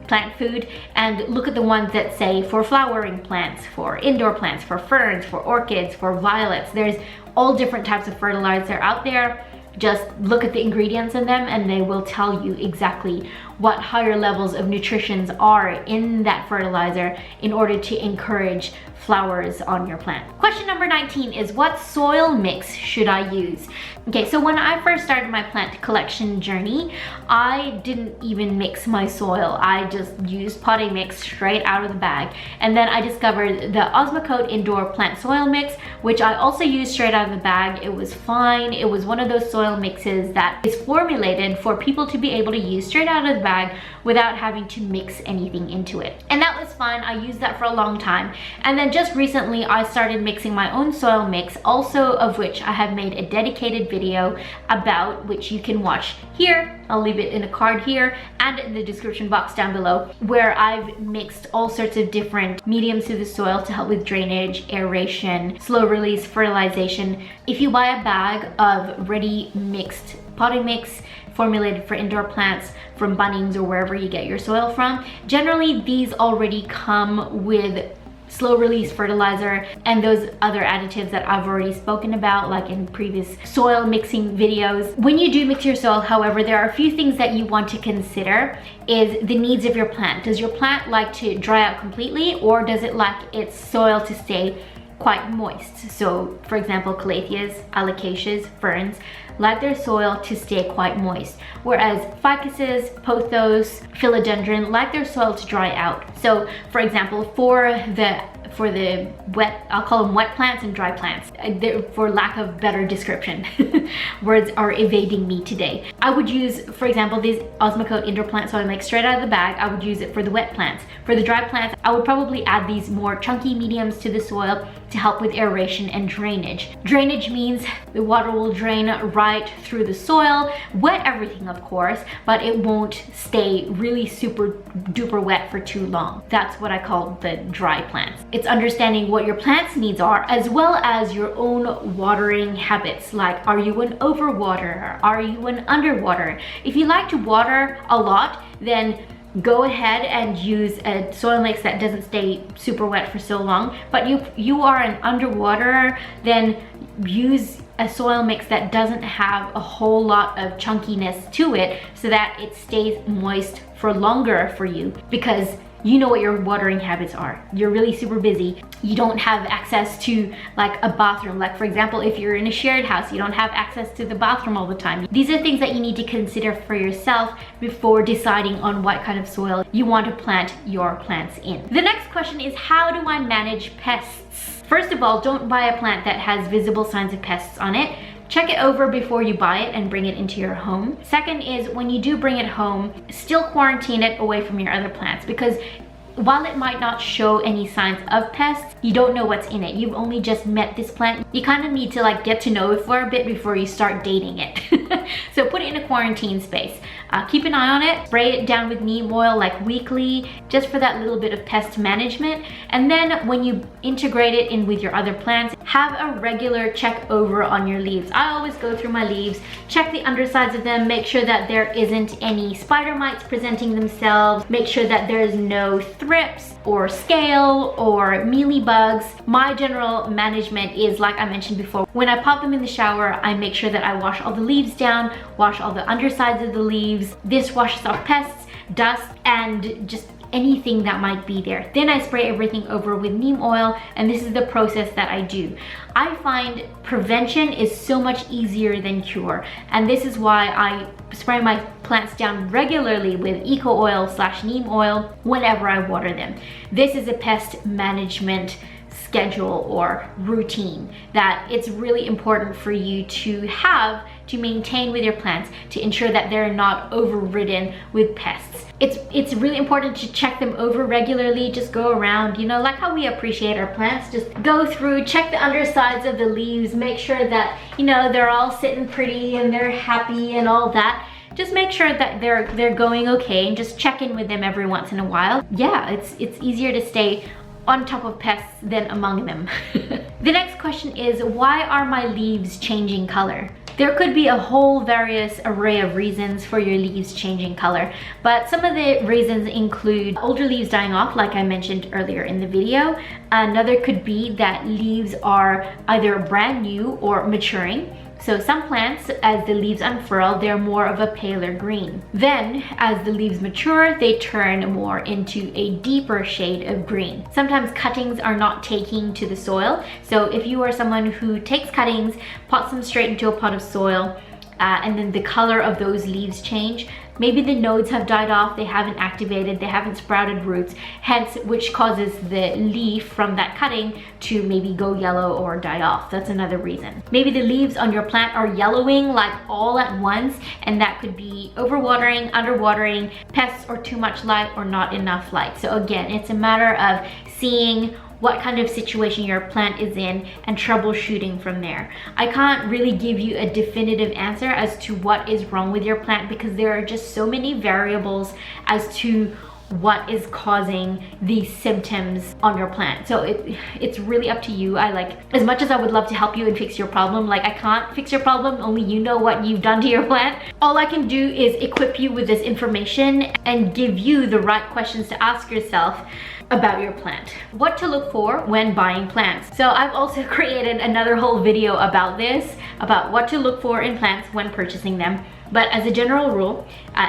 plant food, and look at the ones that say for flowering plants, for indoor plants, for ferns, for orchids, for violets. There's all different types of fertilizer out there. Just look at the ingredients in them and they will tell you exactly what higher levels of nutrition are in that fertilizer in order to encourage flowers on your plant. Question number 19 is, what soil mix should I use? Okay, so when I first started my plant collection journey, I didn't even mix my soil. I just used potting mix straight out of the bag. And then I discovered the Osmocote indoor plant soil mix, which I also used straight out of the bag. It was fine. It was one of those soil mixes that is formulated for people to be able to use straight out of the bag without having to mix anything into it. And that was fine. I used that for a long time. And then just recently I started mixing my own soil mix, also of which I have made a dedicated video about, which you can watch here. I'll leave it in a card here and in the description box down below, where I've mixed all sorts of different mediums to the soil to help with drainage, aeration, slow release, fertilization. If you buy a bag of ready mixed potting mix formulated for indoor plants from Bunnings or wherever you get your soil from, generally these already come with slow release fertilizer, and those other additives that I've already spoken about, like in previous soil mixing videos. When you do mix your soil, however, there are a few things that you want to consider is the needs of your plant. Does your plant like to dry out completely, or does it like its soil to stay quite moist? So for example, calatheas, alocasias, ferns like their soil to stay quite moist, whereas ficuses, pothos, philodendron like their soil to dry out. So for example, for the wet, I'll call them wet plants and dry plants, for lack of better description. Words are evading me today. I would use, for example, this Osmocote Indoor Plant Soil Mix straight out of the bag. I would use it for the wet plants. For the dry plants, I would probably add these more chunky mediums to the soil to help with aeration and drainage. Drainage means the water will drain right through the soil, wet everything of course, but it won't stay really super duper wet for too long. That's what I call the dry plants. It's understanding what your plant's needs are, as well as your own watering habits. Like, are you an overwaterer? Are you an underwaterer? If you like to water a lot, then go ahead and use a soil mix that doesn't stay super wet for so long. But you are an underwaterer, then use a soil mix that doesn't have a whole lot of chunkiness to it, so that it stays moist for longer for you, because you know what your watering habits are. You're really super busy. You don't have access to like a bathroom. Like for example, if you're in a shared house, you don't have access to the bathroom all the time. These are things that you need to consider for yourself before deciding on what kind of soil you want to plant your plants in. The next question is, how do I manage pests? First of all, don't buy a plant that has visible signs of pests on it. Check it over before you buy it and bring it into your home. Second is, when you do bring it home, still quarantine it away from your other plants, because while it might not show any signs of pests, you don't know what's in it. You've only just met this plant. You kind of need to like get to know it for a bit before you start dating it. So put it in a quarantine space. Keep an eye on it. Spray it down with neem oil like weekly, just for that little bit of pest management. And then when you integrate it in with your other plants, have a regular check over on your leaves. I always go through my leaves, check the undersides of them, make sure that there isn't any spider mites presenting themselves, make sure that there's no thrips or scale or mealybugs. My general management is, like I mentioned before, when I pop them in the shower, I make sure that I wash all the leaves down, wash all the undersides of the leaves. This washes off pests, dust, and just anything that might be there. Then I spray everything over with neem oil, and this is the process that I do. I find prevention is so much easier than cure, and this is why I spray my plants down regularly with eco oil / neem oil whenever I water them. This is a pest management schedule or routine that it's really important for you to have to maintain with your plants, to ensure that they're not overridden with pests. It's really important to check them over regularly. Just go around, you know, like how we appreciate our plants. Just go through, check the undersides of the leaves, make sure that, you know, they're all sitting pretty and they're happy and all that. Just make sure that they're going okay, and just check in with them every once in a while. Yeah, it's easier to stay on top of pests than among them. The next question is, why are my leaves changing color? There could be a whole various array of reasons for your leaves changing color, but some of the reasons include older leaves dying off, like I mentioned earlier in the video. Another could be that leaves are either brand new or maturing. So some plants, as the leaves unfurl, they're more of a paler green. Then, as the leaves mature, they turn more into a deeper shade of green. Sometimes cuttings are not taking to the soil. So if you are someone who takes cuttings, pots them straight into a pot of soil, and then the color of those leaves change, maybe the nodes have died off, they haven't activated, they haven't sprouted roots, hence which causes the leaf from that cutting to maybe go yellow or die off. That's another reason. Maybe the leaves on your plant are yellowing like all at once, and that could be overwatering, underwatering, pests, or too much light or not enough light. So again, it's a matter of seeing what kind of situation your plant is in and troubleshooting from there. I can't really give you a definitive answer as to what is wrong with your plant, because there are just so many variables as to what is causing these symptoms on your plant. So it's really up to you. As much as I would love to help you and fix your problem, I can't fix your problem. Only you know what you've done to your plant. All I can do is equip you with this information and give you the right questions to ask yourself about your plant. What to look for when buying plants. So I've also created another whole video about this, about what to look for in plants when purchasing them. But as a general rule,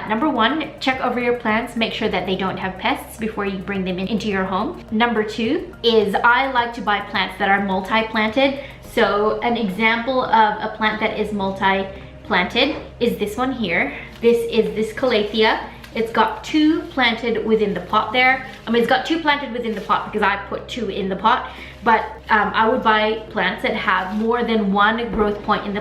number one, check over your plants, make sure that they don't have pests before you bring them into your home. Number two is I like to buy plants that are multi-planted. So an example of a plant that is multi-planted is this one here. This is this Calathea. It's got 2 planted within the pot there. I mean, it's got 2 planted within the pot because I put 2 in the pot. But I would buy plants that have more than 1 growth point in the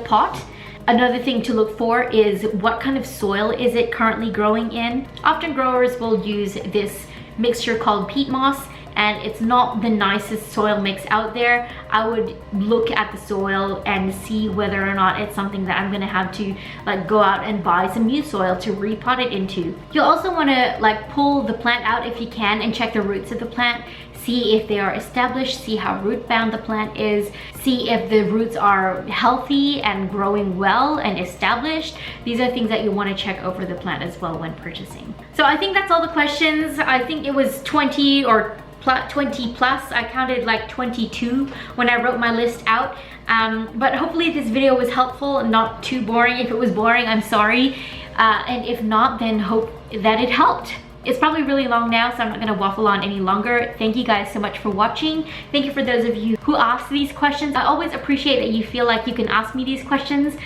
pot. Another thing to look for is what kind of soil is it currently growing in. Often growers will use this mixture called peat moss, and it's not the nicest soil mix out there. I would look at the soil and see whether or not it's something that I'm gonna have to like go out and buy some new soil to repot it into. You'll also wanna like pull the plant out if you can and check the roots of the plant. See if they are established, see how root bound the plant is, see if the roots are healthy and growing well and established. These are things that you want to check over the plant as well when purchasing. So I think that's all the questions. I think it was 20 or 20 plus. I counted like 22 when I wrote my list out. But hopefully this video was helpful and not too boring. If it was boring, I'm sorry. And if not, then hope that it helped. It's probably really long now, so I'm not gonna waffle on any longer. Thank you guys so much for watching. Thank you for those of you who asked these questions. I always appreciate that you feel like you can ask me these questions.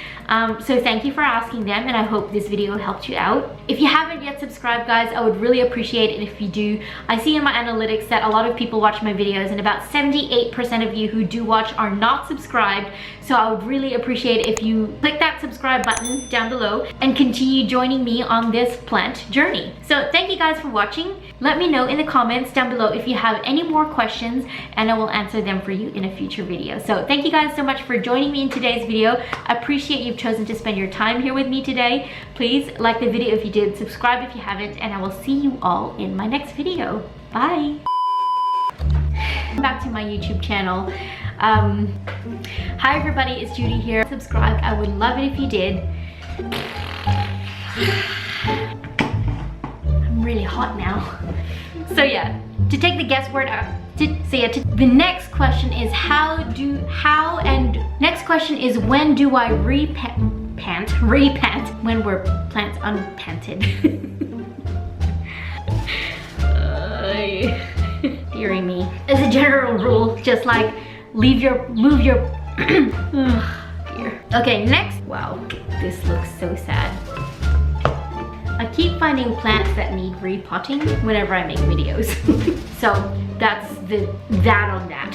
So thank you for asking them, and I hope this video helped you out. If you haven't yet subscribed, guys, I would really appreciate it if you do. I see in my analytics that a lot of people watch my videos, and about 78% of you who do watch are not subscribed. So I would really appreciate it if you click that subscribe button down below and continue joining me on this plant journey. So thank you guys for watching. Let me know in the comments down below if you have any more questions, and I will answer them for you in a future video. So thank you guys so much for joining me in today's video. I appreciate you've chosen to spend your time here with me today. Please like the video if you did, subscribe if you haven't, and I will see you all in my next video. Bye. Back to my YouTube channel. Hi everybody, it's Judy here. Subscribe, I would love it if you did. I'm really hot now. So yeah, to take the guesswork out, the next question is next question is when do I repant when we're plants unpanted. Deary me. As a general rule, just like move your dear. Okay, next. Wow, this looks so sad. I keep finding plants that need repotting whenever I make videos. So that's that on that.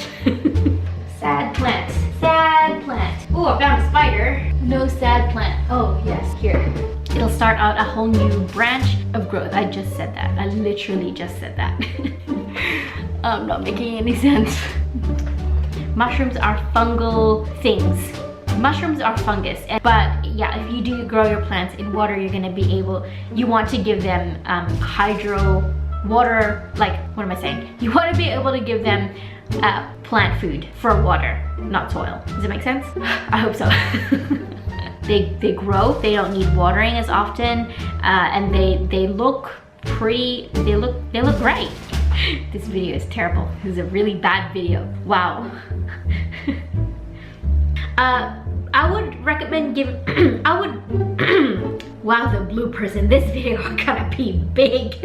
Sad plant. Sad plant. Oh, I found a spider. No sad plant. Oh yes, here. It'll start out a whole new branch of growth. I just said that. I literally just said that. I'm not making any sense. Mushrooms are fungal things. Mushrooms are fungus, but yeah, if you do grow your plants in water, you're gonna be able, you want to give them hydro water, like, what am I saying? You want to be able to give them plant food for water, not soil. Does it make sense? I hope so. They grow, they don't need watering as often, and they look pretty, they look great. This video is terrible. This is a really bad video. Wow. I would recommend wow, the bloopers in this video are gonna be big.